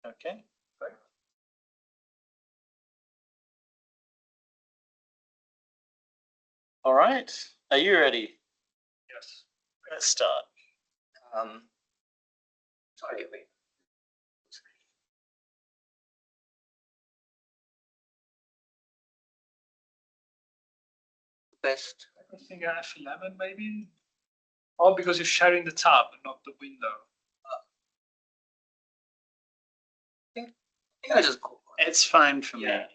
Okay, great. All right, are you ready? Yes. Let's start. Sorry, wait. Best. I think F11 maybe. Oh, because you're sharing the tab, not the window. I think I'll just go. It's fine for me. Yeah.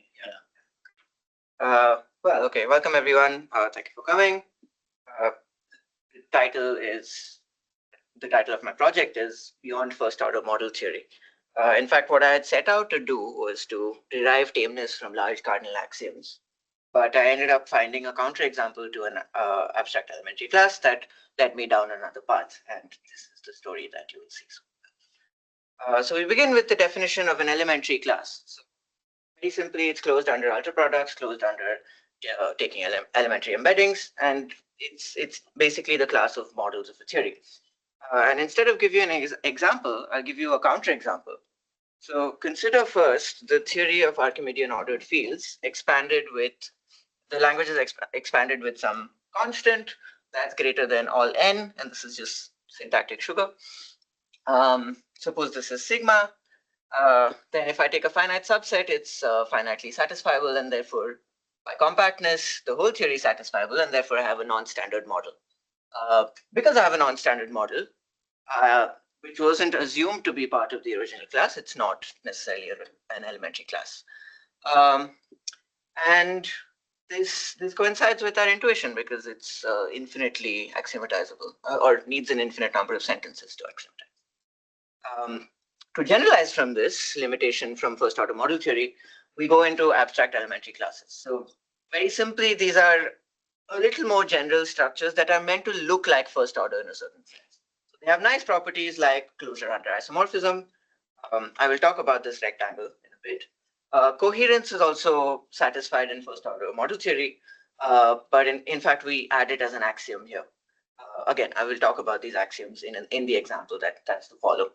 Well, okay. Welcome everyone. Thank you for coming. The title of my project is Beyond First Order Model Theory. In fact, what I had set out to do was to derive tameness from large cardinal axioms. But I ended up finding a counterexample to an abstract elementary class that led me down another path. And this is the story that you will see soon. So we begin with the definition of an elementary class. So very simply, it's closed under ultra products, closed under taking elementary embeddings, and it's basically the class of models of a theory. And instead of give you an example, I'll give you a counterexample. So consider first the theory of Archimedean ordered fields expanded with the language is expanded with some constant that's greater than all n, and this is just syntactic sugar. Suppose this is sigma. Then if I take a finite subset, it's finitely satisfiable, and therefore by compactness, the whole theory is satisfiable, and therefore I have a non-standard model. Because I have a non-standard model, which wasn't assumed to be part of the original class, it's not necessarily an elementary class. And this coincides with our intuition because it's infinitely axiomatizable or needs an infinite number of sentences to axiomatize. To generalize from this limitation from first order model theory, we go into abstract elementary classes. So very simply, these are a little more general structures that are meant to look like first order in a certain sense. So they have nice properties like closure under isomorphism. I will talk about this rectangle in a bit. Coherence is also satisfied in first order model theory, but in fact, we add it as an axiom here. Again, I will talk about these axioms in the example that's to follow.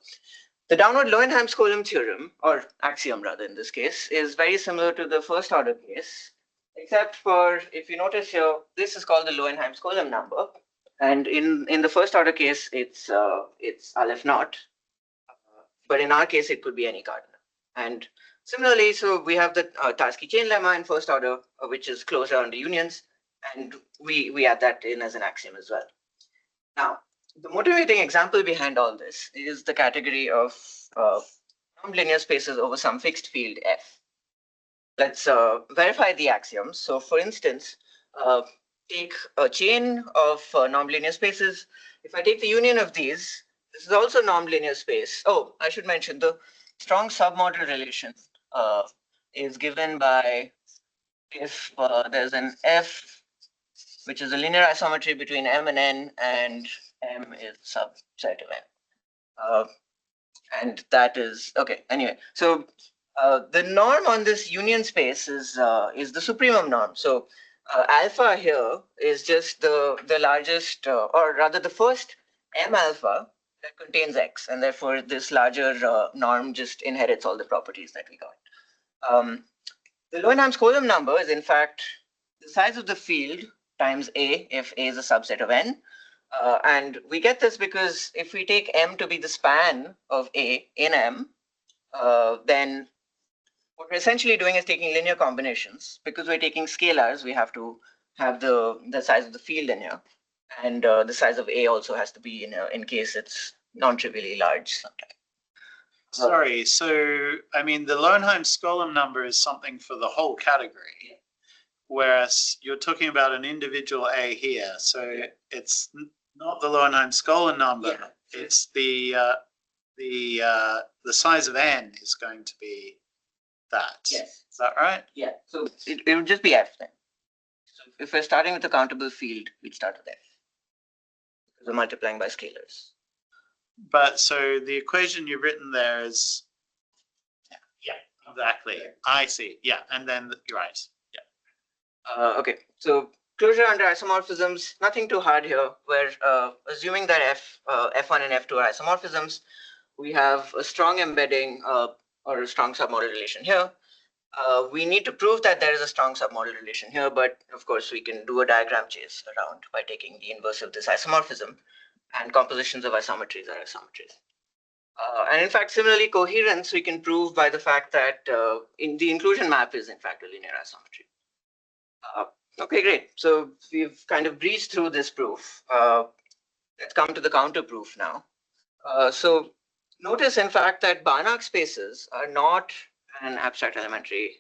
The downward Lowenheim-Skolem theorem, or axiom rather in this case, is very similar to the first order case, except for, if you notice here, this is called the Lowenheim-Skolem number. And in the first order case, it's Aleph naught. But in our case, it could be any cardinal. And similarly, so we have the Tarski chain lemma in first order, which is closure under unions, and we add that in as an axiom as well. Now, the motivating example behind all this is the category of nonlinear spaces over some fixed field F. Let's verify the axioms. So for instance, take a chain of nonlinear spaces. If I take the union of these, this is also nonlinear space. Oh, I should mention the strong submodel relation is given by if there's an F, which is a linear isometry between M and N, and M is subset of N. And that is, okay, anyway. So the norm on this union space is the supremum norm. So alpha here is just the largest, or rather the first M alpha that contains X, and therefore this larger norm just inherits all the properties that we got. The Lowenheim-Skolem number is in fact the size of the field times A if A is a subset of N. And we get this because if we take M to be the span of A in M, then what we're essentially doing is taking linear combinations. Because we're taking scalars, we have to have the size of the field in here. And the size of A also has to be in case it's non-trivially large sometimes. Sorry, so I mean the Lowenheim-Skolem number is something for the whole category, whereas you're talking about an individual A here. So it's not the Lowenheim-Skolem number. It's the size of N is going to be that. Yes. Is that right? Yeah. So it would just be F then. So if we're starting with a countable field, we'd start with F. Because we're multiplying by scalars. But so the equation you've written there is, yeah, exactly. I see. Yeah, and then you're right. Yeah. Okay. So closure under isomorphisms, nothing too hard here. We're assuming that F1 and F2 are isomorphisms. We have a strong embedding or a strong submodel relation here. We need to prove that there is a strong submodel relation here, but of course we can do a diagram chase around by taking the inverse of this isomorphism, and compositions of isometries are isometries. And in fact, similarly, coherence we can prove by the fact that in the inclusion map is in fact a linear isometry. Okay, great. So we've kind of breezed through this proof. Let's come to the counter proof now. So notice, in fact, that Banach spaces are not an abstract elementary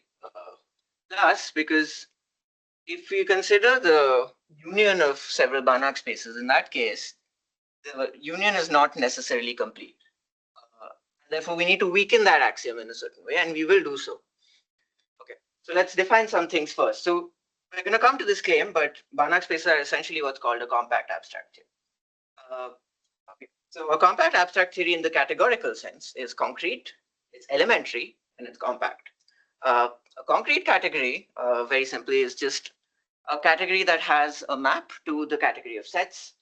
class, because if we consider the union of several Banach spaces, in that case, the union is not necessarily complete. Therefore, we need to weaken that axiom in a certain way, and we will do so. Okay, so let's define some things first. So we're going to come to this claim, but Banach spaces are essentially what's called a compact abstract theory. Okay. So a compact abstract theory in the categorical sense is concrete, it's elementary, and it's compact. A concrete category, very simply, is just a category that has a map to the category of sets.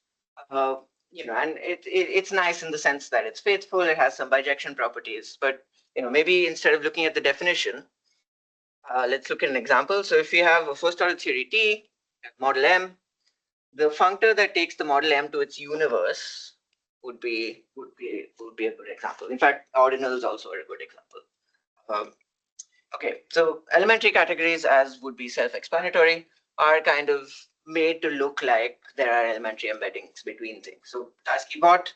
And it's nice in the sense that it's faithful, it has some bijection properties, but maybe instead of looking at the definition, let's look at an example. So if we have a first order theory T, model M, the functor that takes the model M to its universe would be a good example. In fact, ordinals also are a good example. Okay, so elementary categories, as would be self-explanatory, are kind of made to look like there are elementary embeddings between things. So Tarski-Bott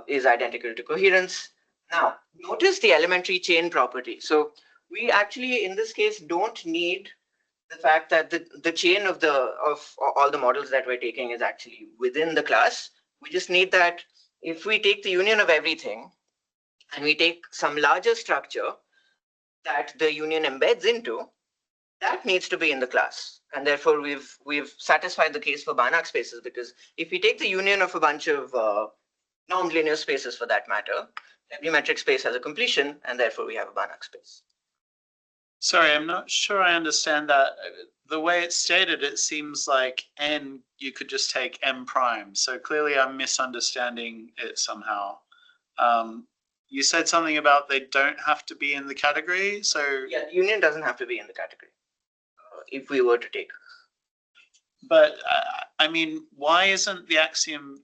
is identical to coherence. Now, notice the elementary chain property. So we actually, in this case, don't need the fact that the chain of all the models that we're taking is actually within the class. We just need that if we take the union of everything and we take some larger structure that the union embeds into, that needs to be in the class. And therefore, we've satisfied the case for Banach spaces, because if we take the union of a bunch of non-linear spaces for that matter, every metric space has a completion, and therefore we have a Banach space. Sorry, I'm not sure I understand that. The way it's stated, it seems like n, you could just take m prime. So clearly I'm misunderstanding it somehow. You said something about they don't have to be in the category. So yeah, the union doesn't have to be in the category if we were to take. But I mean, why isn't the axiom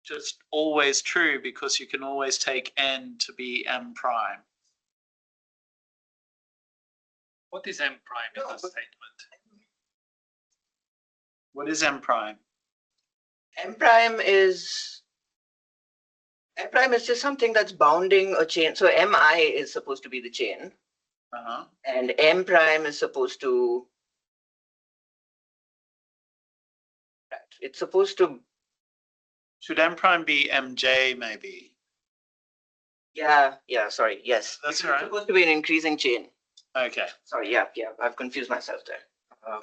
just always true? Because you can always take n to be m prime. What is M prime in that statement? What is m prime? M prime is just something that's bounding a chain. So Mi is supposed to be the chain, and M prime is supposed to. It's supposed to. Should m prime be mj maybe? Yeah. Sorry. Yes. That's right. It's supposed to be an increasing chain. Okay. Sorry. Yeah. I've confused myself there.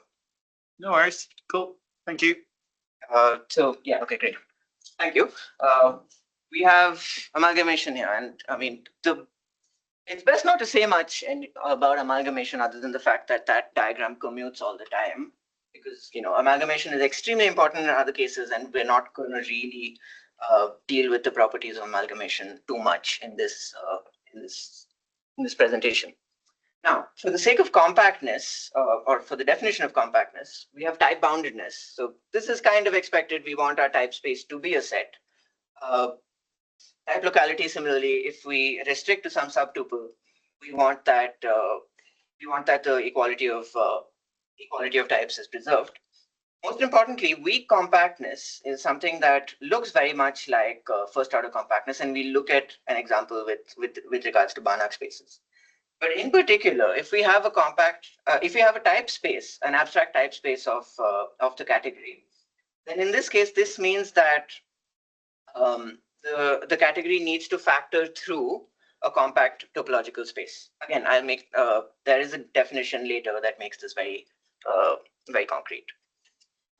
No worries. Cool. Thank you. So yeah. Okay. Great. Thank you. We have amalgamation here, and I mean it's best not to say much about amalgamation other than the fact that that diagram commutes all the time, because amalgamation is extremely important in other cases, and we're not going to really deal with the properties of amalgamation too much in this presentation. Now, for the sake of compactness, or for the definition of compactness, we have type boundedness. So this is kind of expected. We want our type space to be a set. Type locality, similarly, if we restrict to some subtuple, we want that the equality of types is preserved. Most importantly, weak compactness is something that looks very much like first order compactness, and we look at an example with regards to Banach spaces. But in particular, if we have a type space, an abstract type space of the category, then in this case, this means that the category needs to factor through a compact topological space. Again, I'll make there is a definition later that makes this very concrete.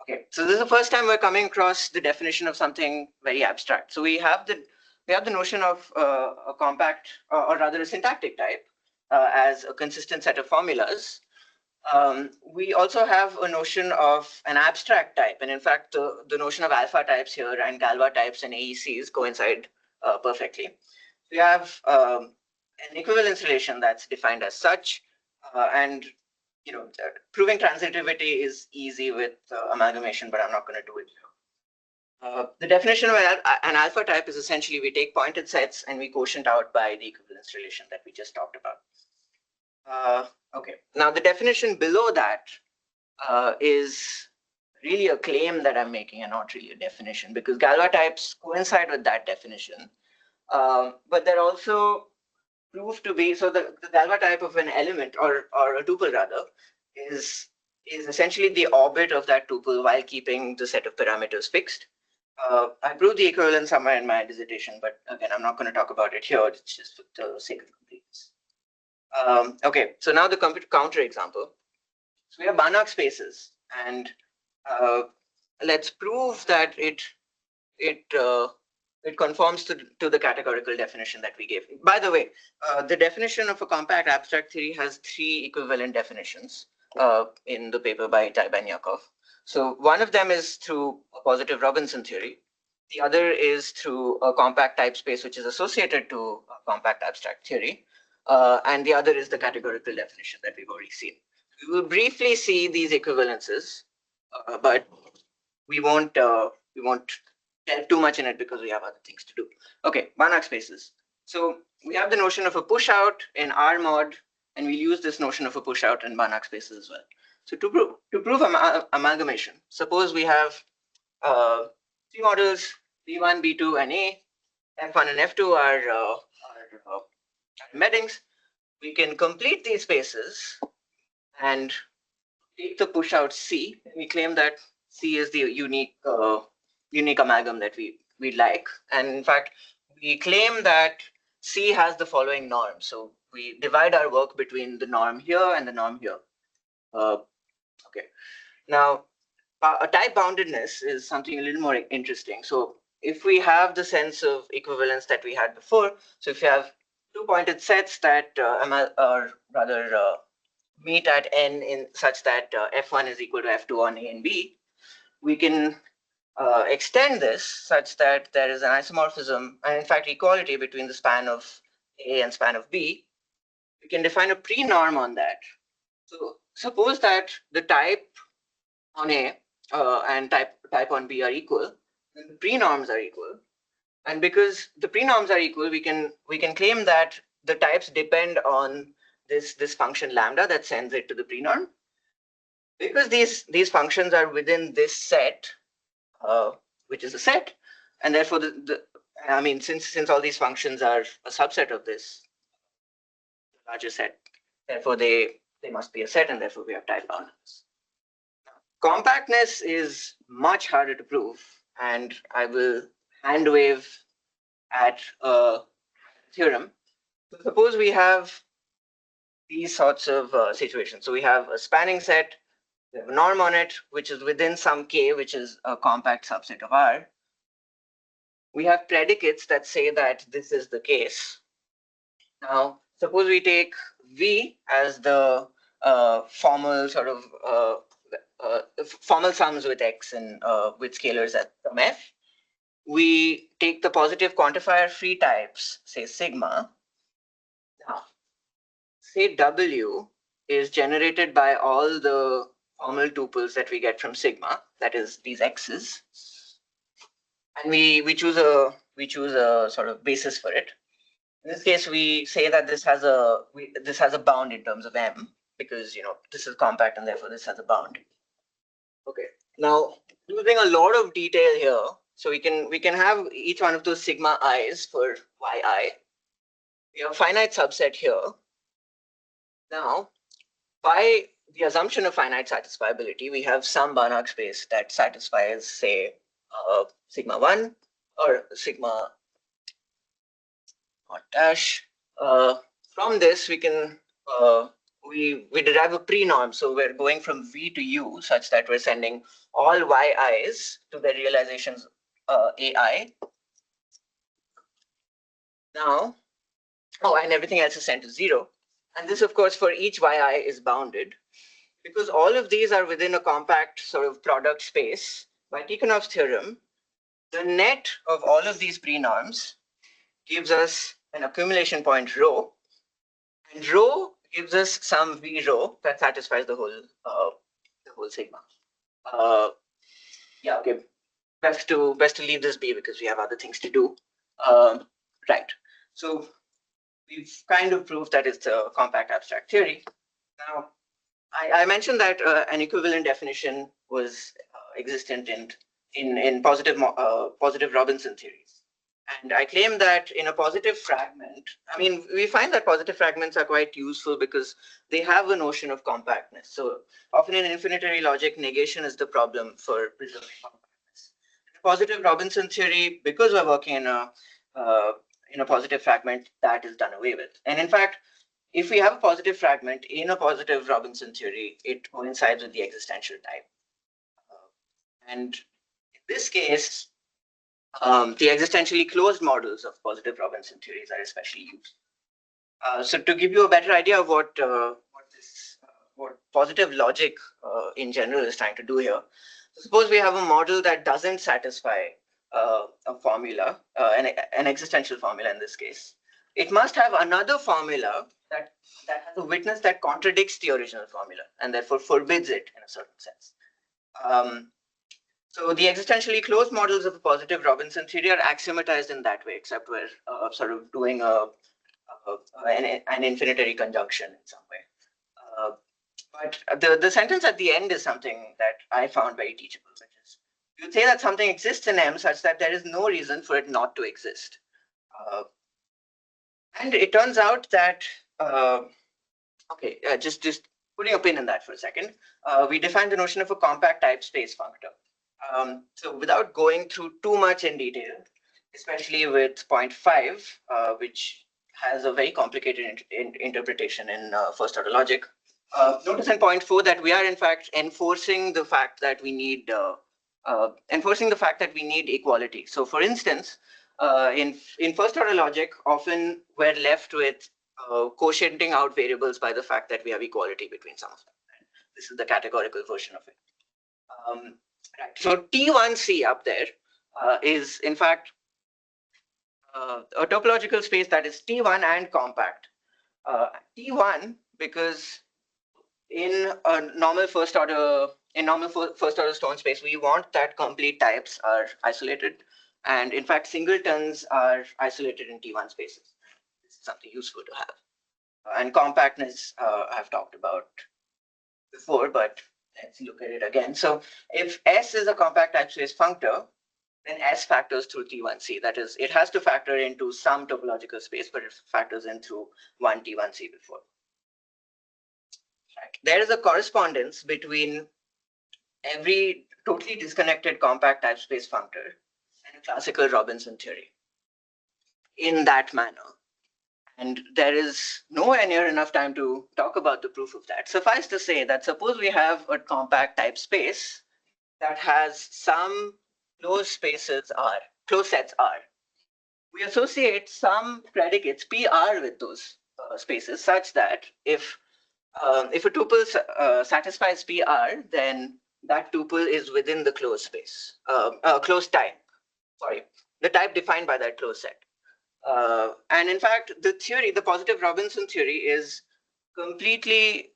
Okay, so this is the first time we're coming across the definition of something very abstract. So we have the notion of a compact, or rather a syntactic type, as a consistent set of formulas. We also have a notion of an abstract type, and in fact, the notion of alpha types here and Galois types and AECs coincide perfectly. We have an equivalence relation that's defined as such, and proving transitivity is easy with amalgamation, but I'm not going to do it here. The definition of an alpha type is essentially we take pointed sets and we quotient out by the equivalence relation that we just talked about. Okay, now the definition below that is really a claim that I'm making and not really a definition, because Galois types coincide with that definition. But they're also proved to be, so the Galois type of an element or a tuple rather is essentially the orbit of that tuple while keeping the set of parameters fixed. I proved the equivalence somewhere in my dissertation, but again, I'm not going to talk about it here. It's just for the sake of completeness. Okay, so now the counter example. So we have Banach spaces, and let's prove that it conforms to the categorical definition that we gave. By the way, the definition of a compact abstract theory has 3 equivalent definitions in the paper by Taiban-Yakov. So one of them is through a positive Robinson theory. The other is through a compact type space which is associated to a compact abstract theory. And the other is the categorical definition that we've already seen. We will briefly see these equivalences, but we won't delve too much in it because we have other things to do. Okay, Banach spaces. So we have the notion of a push out in R mod, and we use this notion of a push out in Banach spaces as well. So to prove amalgamation, suppose we have 3 models, B1, B2, and A. F1 and F2 are embeddings. We can complete these spaces and take the push out C. We claim that C is the unique amalgam that we'd like. And in fact, we claim that C has the following norm. So we divide our work between the norm here and the norm here. Okay. Now, a type boundedness is something a little more interesting. So if we have the sense of equivalence that we had before, so if you have 2 pointed sets that meet at n in such that F1 is equal to F2 on A and B, we can extend this such that there is an isomorphism and in fact equality between the span of A and span of B. We can define a pre-norm on that. So suppose that the type on A and type on B are equal, then the pre-norms are equal. And because the pre-norms are equal, we can claim that the types depend on this function lambda that sends it to the pre-norm. Because these functions are within this set, which is a set, and therefore since all these functions are a subset of this larger set, therefore they must be a set, and therefore we have type boundedness. Compactness is much harder to prove, and I will hand wave at a theorem. So suppose we have these sorts of situations. So we have a spanning set, we have a norm on it, which is within some K, which is a compact subset of R. We have predicates that say that this is the case. Now, suppose we take V as the formal sort of formal sums with X and with scalars from F. We take the positive quantifier free types, say sigma. Now, say W is generated by all the formal tuples that we get from sigma, that is these X's, and we choose a sort of basis for it. In this case, we say that this has a bound in terms of M, because this is compact and therefore this has a bound. Okay. Now, using a lot of detail here, so we can have each one of those sigma i's for yi. We have a finite subset here. Now, by the assumption of finite satisfiability, we have some Banach space that satisfies, say, sigma 1 or sigma dash. From this, we can we derive a pre-norm. So we're going from V to U such that we're sending all yi's to the realizations ai. Now, and everything else is sent to 0. And this, of course, for each yi is bounded. Because all of these are within a compact sort of product space, by Tikhonov's theorem, the net of all of these pre-norms gives us an accumulation point rho, And rho gives us some v rho that satisfies the whole sigma. Yeah, okay. Best to leave this be because we have other things to do. Right. So we've kind of proved that it's a compact abstract theory. Now, I mentioned that an equivalent definition was existent in positive Robinson theories. And I claim that in a positive fragment, I mean, we find that positive fragments are quite useful because they have a notion of compactness. So often in infinitary logic, negation is the problem for preserving compactness. In positive Robinson theory, because we're working in a positive fragment, that is done away with. And in fact, if we have a positive fragment in a positive Robinson theory, it coincides with the existential type. And in this case, the existentially closed models of positive Robinson theories are especially used. So to give you a better idea of what positive logic in general is trying to do here, suppose we have a model that doesn't satisfy a formula, an existential formula in this case. It must have another formula that has a witness that contradicts the original formula and therefore forbids it in a certain sense. So the existentially closed models of a positive Robinson theory are axiomatized in that way, except we're sort of doing an infinitary conjunction in some way. But the sentence at the end is something that I found very teachable, which is you say that something exists in M such that there is no reason for it not to exist. And it turns out that, just putting a pin in that for a second, we defined the notion of a compact type space functor. So without going through too much in detail, especially with point 5, which has a very complicated interpretation in first order logic, notice in point 4 that we are in fact enforcing the fact that we need equality. So for instance, in first order logic, often we're left with quotienting out variables by the fact that we have equality between some of them. This is the categorical version of it. Right. So T1C up there is in fact a topological space that is T1 and compact. T1 because in a normal first order Stone space, we want that complete types are isolated, and in fact singletons are isolated in T1 spaces. This is something useful to have. And compactness I've talked about before, but let's look at it again. So if S is a compact type space functor, then S factors through T1C. That is, it has to factor into some topological space, but it factors in through one T1C before. Right. There is a correspondence between every totally disconnected compact type space functor and a classical Robinson theory in that manner. And there is nowhere near enough time to talk about the proof of that. Suffice to say that suppose we have a compact type space that has some closed sets R. We associate some predicates PR with those spaces such that if a tuple satisfies PR, then that tuple is within the closed space, closed type. Sorry, the type defined by that closed set. And in fact, the positive Robinson theory is completely,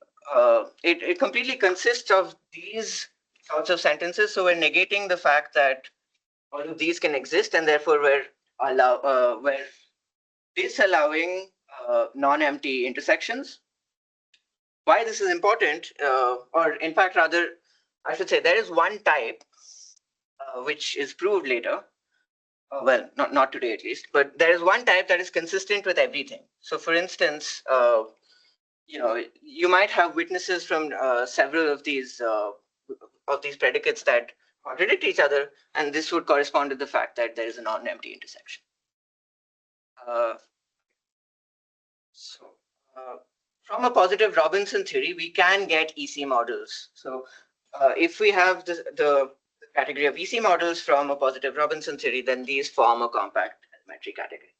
it completely consists of these sorts of sentences. So we're negating the fact that all of these can exist, and therefore we're disallowing non-empty intersections. Why this is important, or in fact, rather, I should say there is one type which is proved later. Well, not today at least, but there is one type that is consistent with everything. So for instance, you might have witnesses from several of these predicates that contradict each other, and this would correspond to the fact that there is a non-empty intersection. From a positive Robinson theory, we can get EC models. So if we have the category of EC models from a positive Robinson theory, then these form a compact elementary category.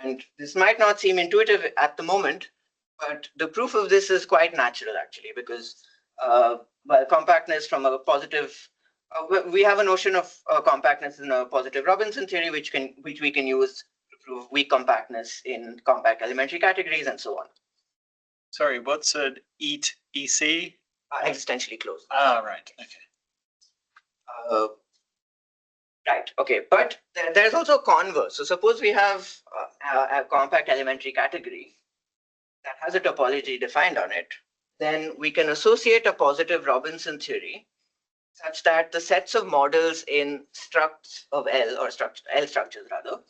And this might not seem intuitive at the moment, but the proof of this is quite natural actually, because compactness from a positive, we have a notion of compactness in a positive Robinson theory, which we can use to prove weak compactness in compact elementary categories and so on. Sorry, what's an EC? Existentially closed. Ah, right. Okay. Right. Okay. But there's also a converse. So suppose we have a compact elementary category that has a topology defined on it, then we can associate a positive Robinson theory such that the sets of models in structs of L or L structures rather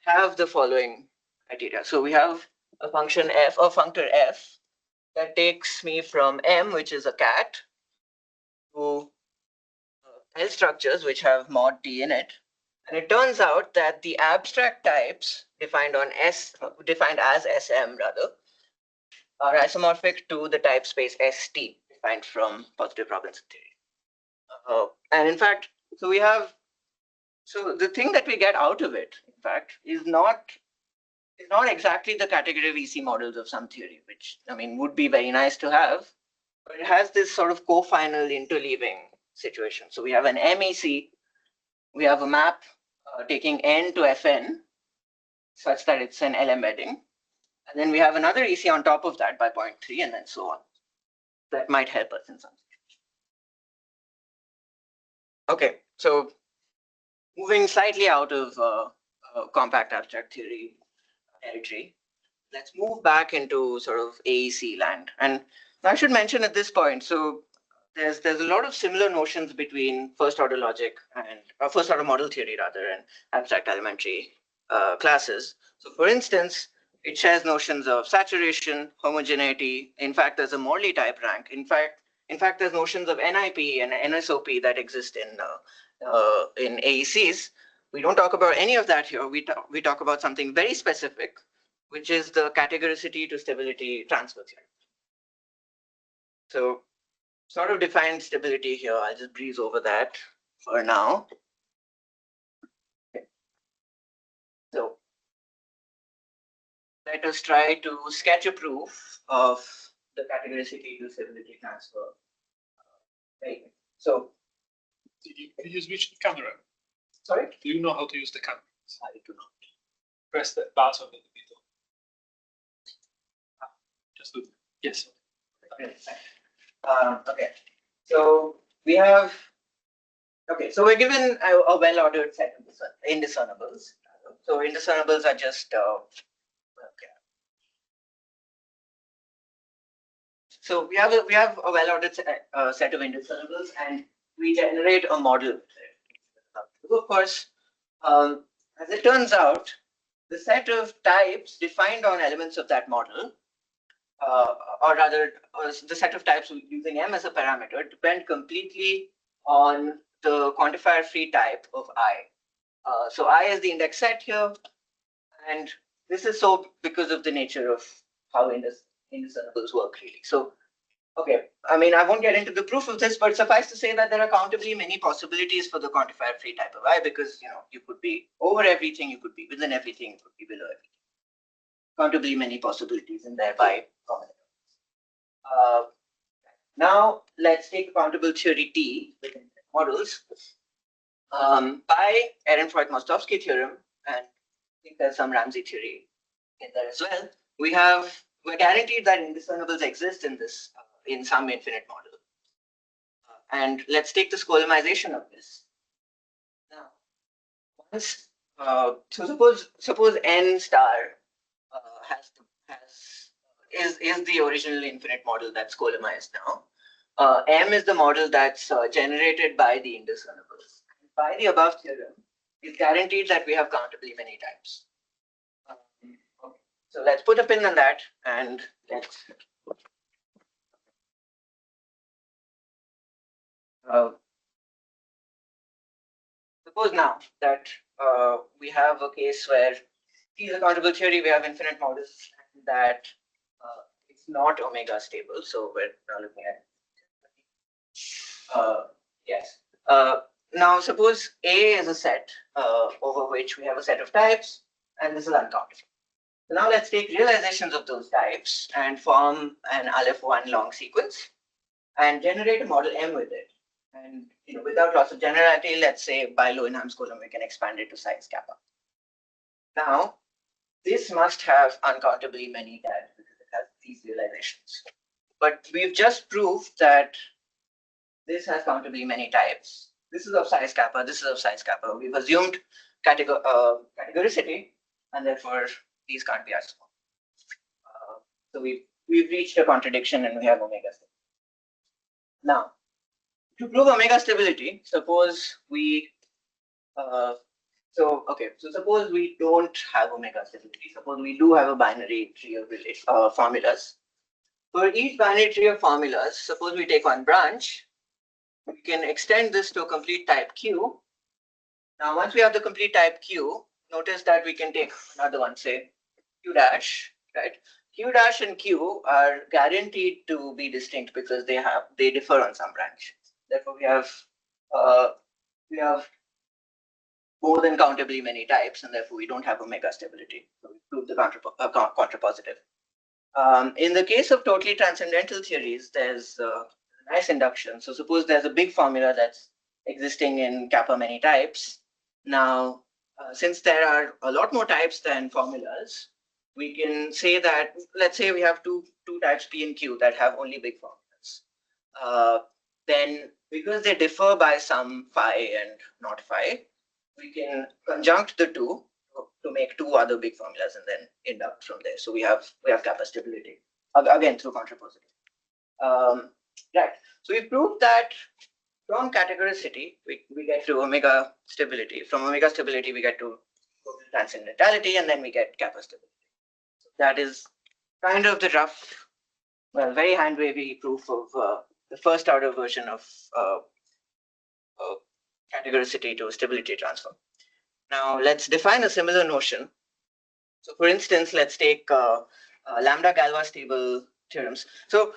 have the following criteria. So we have a function f or functor f that takes me from M, which is a cat, to L structures which have mod T in it. And it turns out that the abstract types defined on defined as SM rather, are isomorphic to the type space ST defined from positive Robinson theory. And in fact, so the thing that we get out of it, in fact, is not exactly the category of EC models of some theory, which I mean would be very nice to have, but it has this sort of co-final interleaving situation. So we have an MEC, we have a map taking N to Fn such that it's an L embedding. And then we have another EC on top of that by 0.3 and then so on. That might help us in some situation. Okay, so moving slightly out of compact abstract theory territory, let's move back into sort of AEC land. And I should mention at this point, so there's a lot of similar notions between first order logic and first order model theory rather and abstract elementary classes. So for instance, it shares notions of saturation, homogeneity. In fact, there's a Morley type rank. In fact, there's notions of NIP and NSOP that exist in AECs. We don't talk about any of that here. We talk about something very specific, which is the categoricity to stability transfer theorem. So sort of defined stability here. I'll just breeze over that for now. Okay. So let us try to sketch a proof of the categoricity to stability transfer. Right. So did you use which camera? Sorry? Do you know how to use the camera? I do not. Press the button in the middle. Just do yes. Okay. So we have. Okay, so we're given a well-ordered set of indiscernibles. So indiscernibles are just. Okay. So we have a well-ordered set of indiscernibles, and we generate a model. Of course, as it turns out, the set of types defined on elements of that model, or rather, the set of types using M as a parameter, depend completely on the quantifier-free type of I. So I is the index set here, and this is so because of the nature of how indiscernibles work, really. So, okay, I mean, I won't get into the proof of this, but suffice to say that there are countably many possibilities for the quantifier-free type of I, because you could be over everything, you could be within everything, you could be below everything. Countably many possibilities, and thereby common. Now let's take a countable theory T within models by Ehrenfreund-Mostovsky theorem, and I think there's some Ramsey theory in there as well. We're guaranteed that indiscernibles exist in this in some infinite model, and let's take the Skolemization of this. Now, once so suppose n star is the original infinite model that's Skolemized now. M is the model that's generated by the indiscernibles. By the above theorem, it's guaranteed that we have countably many types. Okay. So let's put a pin on that, and let's suppose now that we have a case where T is a countable theory, we have infinite models, and that it's not omega stable. So we're now looking at yes. Now suppose A is a set over which we have a set of types, and this is uncountable. So now let's take realizations of those types and form an Aleph-1 long sequence and generate a model M with it. And without loss of generality, let's say by Lowenheim's column, we can expand it to size kappa. Now, this must have uncountably many types because it has these realizations. But we've just proved that this has countably many types. This is of size kappa, this is of size kappa. We've assumed categoricity, and therefore these can't be as small. So we've reached a contradiction and we have omega stability. Now, to prove omega stability, suppose we suppose we don't have omega stability. Suppose we do have a binary tree of formulas. For each binary tree of formulas, suppose we take one branch, we can extend this to a complete type Q. Now, once we have the complete type Q, notice that we can take another one, say Q dash, right? Q dash and Q are guaranteed to be distinct because they differ on some branch. Therefore, we have more than countably many types, and therefore we don't have omega stability. So we prove the contrapositive. In the case of totally transcendental theories, there's a nice induction. So suppose there's a big formula that's existing in kappa many types. Now, since there are a lot more types than formulas, we can say that, let's say we have two types P and Q that have only big formulas. Then because they differ by some phi and not phi, we can conjunct the two to make two other big formulas and then induct from there. So we have kappa stability, again through contrapositive. Right. So we proved that from categoricity, we get to omega stability. From omega stability, we get to transcendentality, and then we get kappa stability. So that is kind of the rough, well, very hand-wavy proof of the first order version of categoricity to stability transfer. Now let's define a similar notion. So for instance, let's take lambda Galois stable theorems. So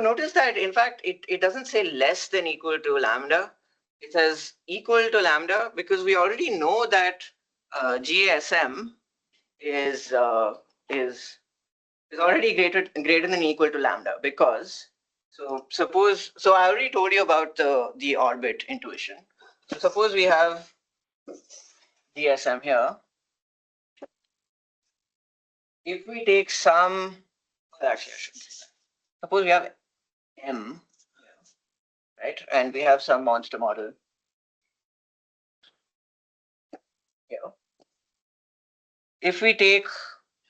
notice that in fact it doesn't say less than equal to lambda. It says equal to lambda because we already know that GASM is already greater than or equal to lambda because so I already told you about the orbit intuition. So suppose we have GSM here. If we take some, actually I should say that. Suppose we have M, right, and we have some monster model here. If we take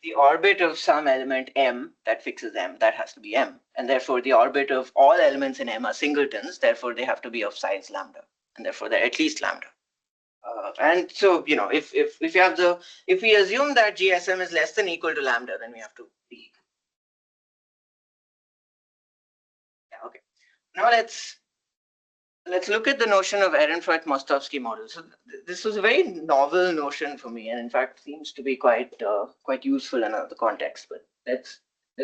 the orbit of some element M that fixes M, that has to be M, and therefore the orbit of all elements in M are singletons, therefore they have to be of size lambda, and therefore they're at least lambda. And so, you know, if we assume that GSM is less than or equal to lambda, then we have to be. Yeah, okay. Now let's look at the notion of Ehrenfreund-Mostovsky model. So this was a very novel notion for me, and in fact seems to be quite useful in other contexts. But let's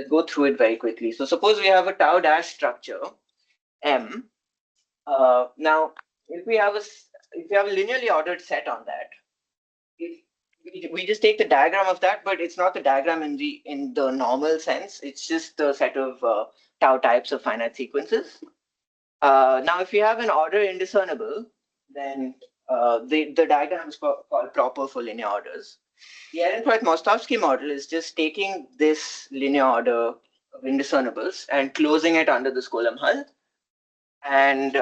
go through it very quickly. So suppose we have a tau dash structure M. Now, if we have a linearly ordered set on that, we just take the diagram of that, but it's not the diagram in the normal sense. It's just the set of tau types of finite sequences. Now, if you have an order indiscernible, then the diagram is called proper for linear orders. The Ehrenfreund-Mostovsky model is just taking this linear order of indiscernibles and closing it under the Skolem hull. And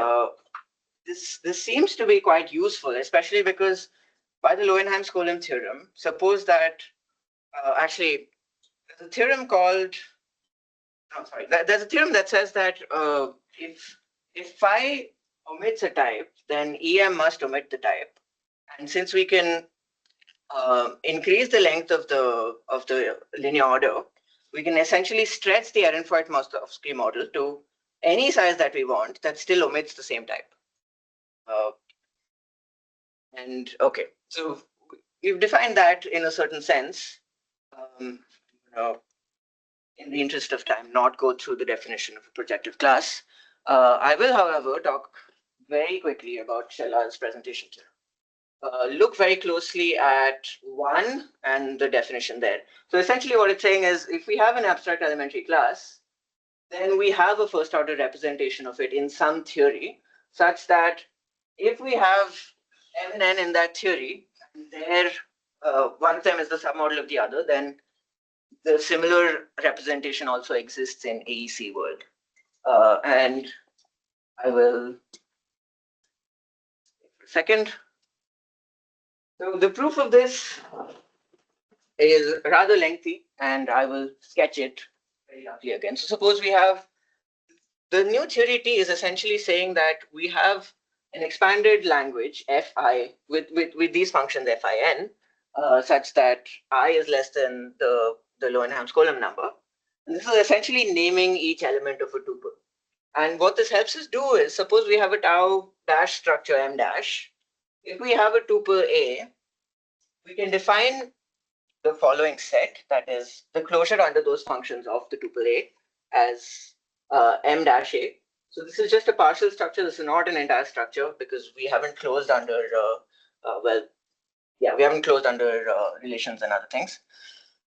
this seems to be quite useful, especially because by the Lowenheim-Skolem theorem, suppose that actually there's a theorem called, there's a theorem that says that if phi omits a type, then EM must omit the type. And since we can increase the length of the linear order, we can essentially stretch the Ehrenfreund-Mostovsky model to any size that we want that still omits the same type. And okay, so we've defined that in a certain sense. In the interest of time, not go through the definition of a projective class. I will, however, talk very quickly about Shelar's presentation theorem. Look very closely at 1 and the definition there. So essentially what it's saying is if we have an abstract elementary class, then we have a first order representation of it in some theory such that if we have M and N in that theory, and there one of them is the submodel of the other, then the similar representation also exists in AEC world. And I will, second. So the proof of this is rather lengthy, and I will sketch it very roughly again. So suppose we have, the new theory T is essentially saying that we have an expanded language Fi with these functions Fin, such that I is less than the Lowenham-Skolem number. And this is essentially naming each element of a tuple. And what this helps us do is, suppose we have a tau dash structure M dash. If we have a tuple A, we can define the following set, that is the closure under those functions of the tuple A as M dash A. So this is just a partial structure. This is not an entire structure because we haven't closed under, we haven't closed under relations and other things.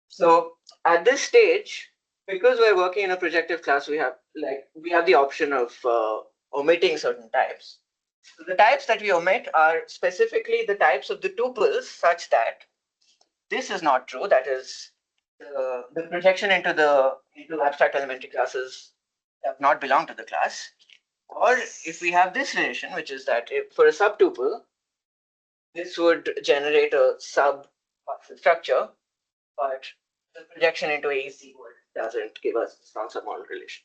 So at this stage, because we're working in a projective class, we have the option of omitting certain types. So the types that we omit are specifically the types of the tuples such that this is not true. That is, the projection into abstract elementary classes does not belong to the class. Or if we have this relation, which is that if for a subtuple, this would generate a sub-partial structure, but the projection into AEC doesn't give us a strong submodel relation.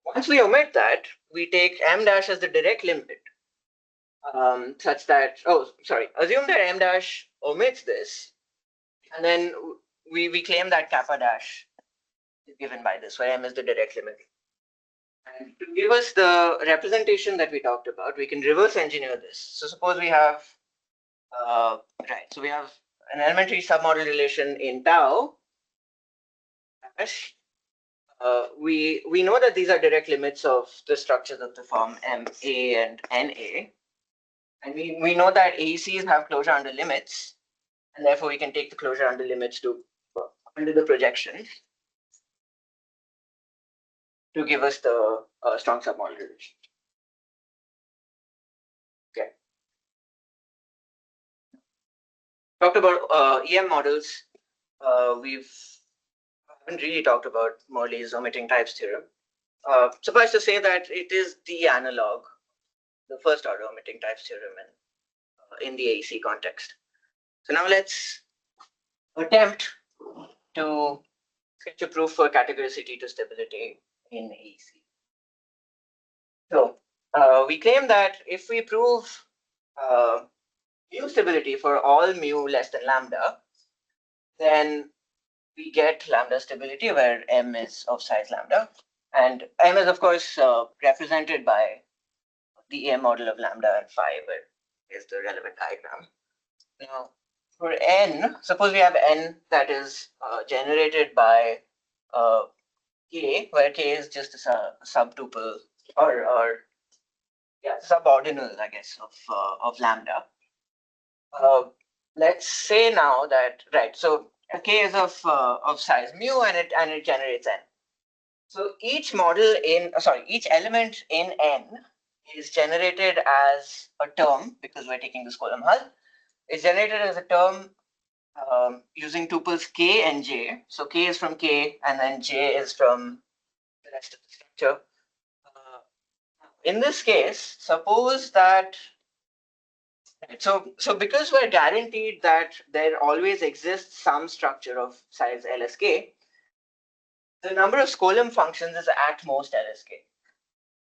Once we omit that, we take M dash as the direct limit, such that, assume that M dash omits this, and then we claim that kappa dash is given by this, where M is the direct limit. And to give us the representation that we talked about, we can reverse engineer this. So suppose we have, so we have an elementary submodel relation in tau. We know that these are direct limits of the structures of the form MA and NA. And we know that AECs have closure under limits, and therefore we can take the closure under limits to under the projection to give us the strong submodel relation. Okay. Talked about EM models. We haven't really talked about Morley's omitting types theorem. Suffice to say that it is the analog, the first order omitting types theorem in the AEC context. So now let's attempt to sketch a proof for categoricity to stability in AEC. So we claim that if we prove mu stability for all mu less than lambda, then we get lambda stability where M is of size lambda. And M is, of course, represented by the EM model of lambda and phi, where is the relevant diagram. Now, for N, suppose we have N that is generated by K, where K is just a subtuple or subordinal, I guess, of lambda. Let's say now that, so K is of size mu and it generates N. So each model each element in N is generated as a term, because we're taking this column hull. It's generated as a term using tuples K and J. So K is from K and then J is from the rest of the structure. In this case, suppose that, so because we're guaranteed that there always exists some structure of size LSK, the number of Skolem functions is at most LSK.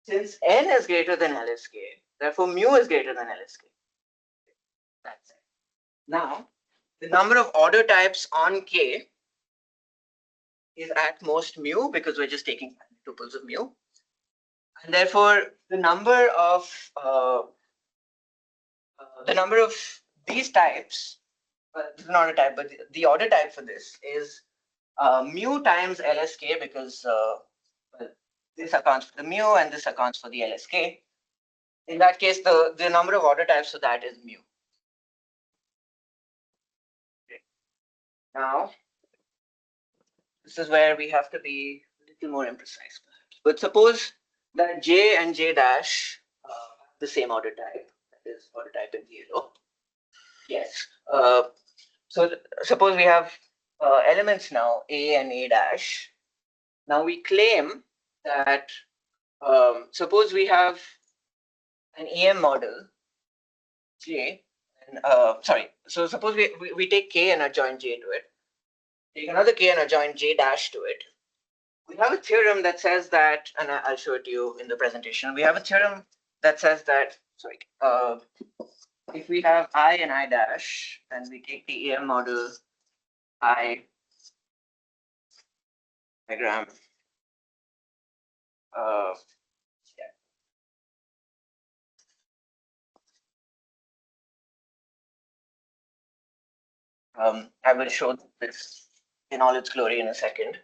Since N is greater than LSK, therefore mu is greater than LSK. That's it. Now, the number of order types on K is at most mu, because we're just taking tuples of mu. And therefore, the number of these types, this is not a type, but the order type for this is mu times LSK, because this accounts for the mu and this accounts for the LSK. In that case, the number of order types for that is mu. Okay. Now, this is where we have to be a little more imprecise, perhaps. But suppose that J and J dash have the same order type, that is order type in the yellow. Yes. So suppose we have elements now, A and A dash. Now we claim that suppose we have an EM model J, and so suppose we take K and adjoin J to it, take another K and adjoin J dash to it. We have a theorem that says that, and I'll show it to you in the presentation. We have a theorem that says that, if we have I and I dash, and we take the EM model I diagram, I will show this in all its glory in a second.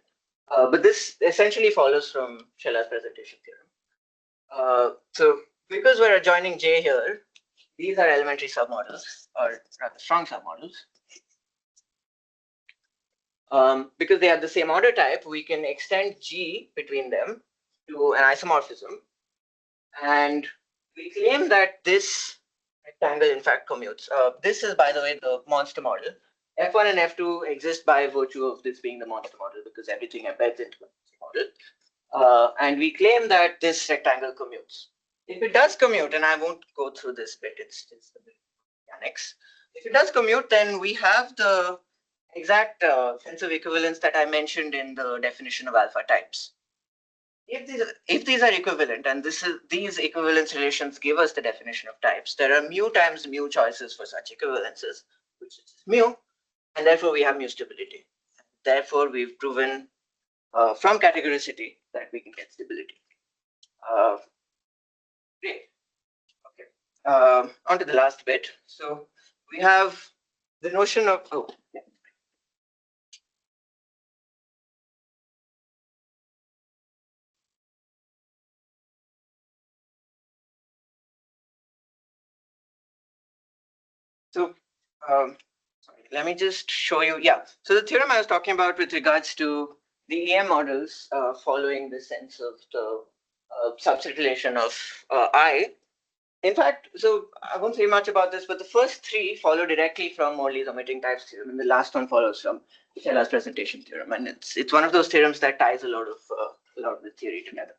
But this essentially follows from Schella's presentation theorem. So because we're adjoining J here, these are elementary submodels, or rather strong submodels. Because they have the same order type, we can extend G between them to an isomorphism. And we claim that this rectangle in fact commutes. This is, by the way, the monster model. F1 and F2 exist by virtue of this being the monster model because everything embeds into the monster model. And we claim that this rectangle commutes. If it does commute, and I won't go through this bit, it's a bit mechanics. If it does commute, then we have the exact sense of equivalence that I mentioned in the definition of alpha types. If these are equivalent, and these equivalence relations give us the definition of types, there are mu times mu choices for such equivalences, which is mu, and therefore we have mu stability. Therefore, we've proven from categoricity that we can get stability. Great. Okay. On to the last bit. So we have the notion of let me just show you. Yeah. So the theorem I was talking about with regards to the EM models following the sense of the subset relation of I. In fact, so I won't say much about this, but the first three follow directly from Morley's omitting types theorem, and the last one follows from Schella's presentation theorem, and it's one of those theorems that ties a lot of the theory together.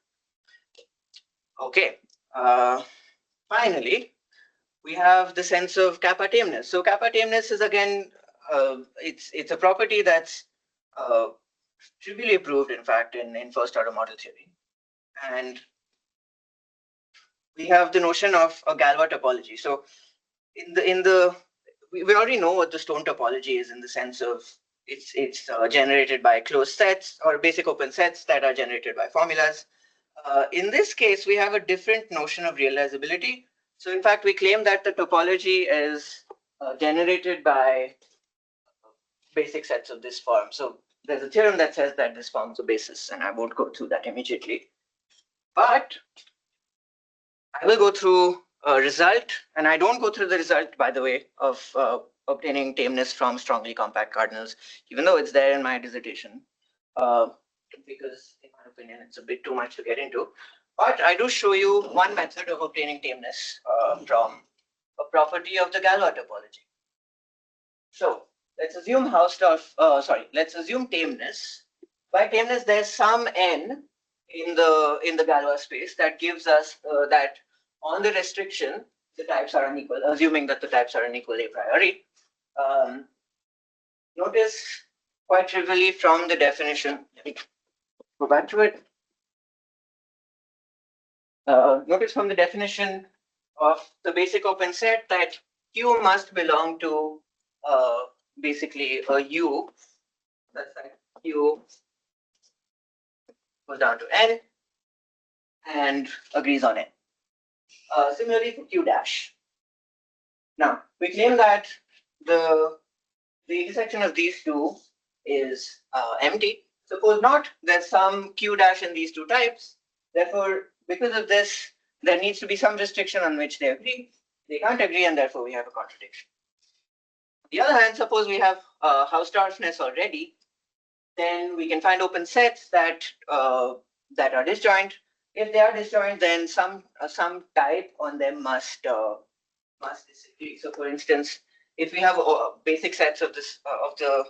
Okay. Finally, we have the sense of kappa tameness. So kappa tameness is again, it's a property that's trivially proved, in fact, in first order model theory, and we have the notion of a Galois topology. So we already know what the stone topology is in the sense of it's generated by closed sets or basic open sets that are generated by formulas. In this case, we have a different notion of realizability. So in fact, we claim that the topology is generated by basic sets of this form. So there's a theorem that says that this forms a basis, and I won't go through that immediately. But I will go through a result, and I don't go through the result, by the way, of obtaining tameness from strongly compact cardinals, even though it's there in my dissertation, because in my opinion, it's a bit too much to get into. But I do show you one method of obtaining tameness from a property of the Galois topology. So let's assume let's assume tameness. By tameness, there's some n in the Galois space that gives us that on the restriction, the types are unequal, assuming that the types are unequal a priori. Notice quite trivially from the definition, let me go back to it. Notice from the definition of the basic open set that Q must belong to basically a U. That's like Q goes down to N and agrees on N. Similarly for Q dash. Now, we claim that the intersection of these two is empty. Suppose not, there's some Q dash in these two types. Therefore, because of this, there needs to be some restriction on which they agree. They can't agree, and therefore we have a contradiction. On the other hand, suppose we have Hausdorffness already, then we can find open sets that are disjoint. If they are disjoint, then some type on them must disagree. So, for instance, if we have basic sets of this of the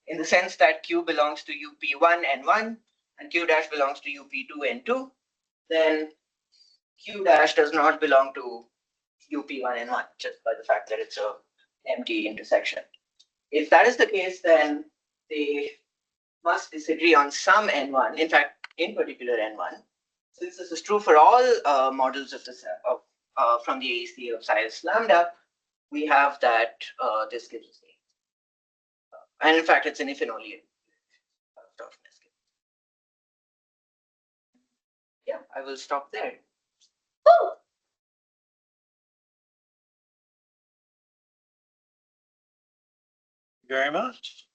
in the sense that Q belongs to UP1 N1 and Q dash belongs to UP2 N2, then Q dash does not belong to UP1 N1 just by the fact that it's a empty intersection. If that is the case, then they must disagree on some N1, in fact, in particular N1. Since this is true for all models of this from the AEC of size lambda, we have that this gives us the, and in fact, it's an if and only if. Yeah, I will stop there. Very much.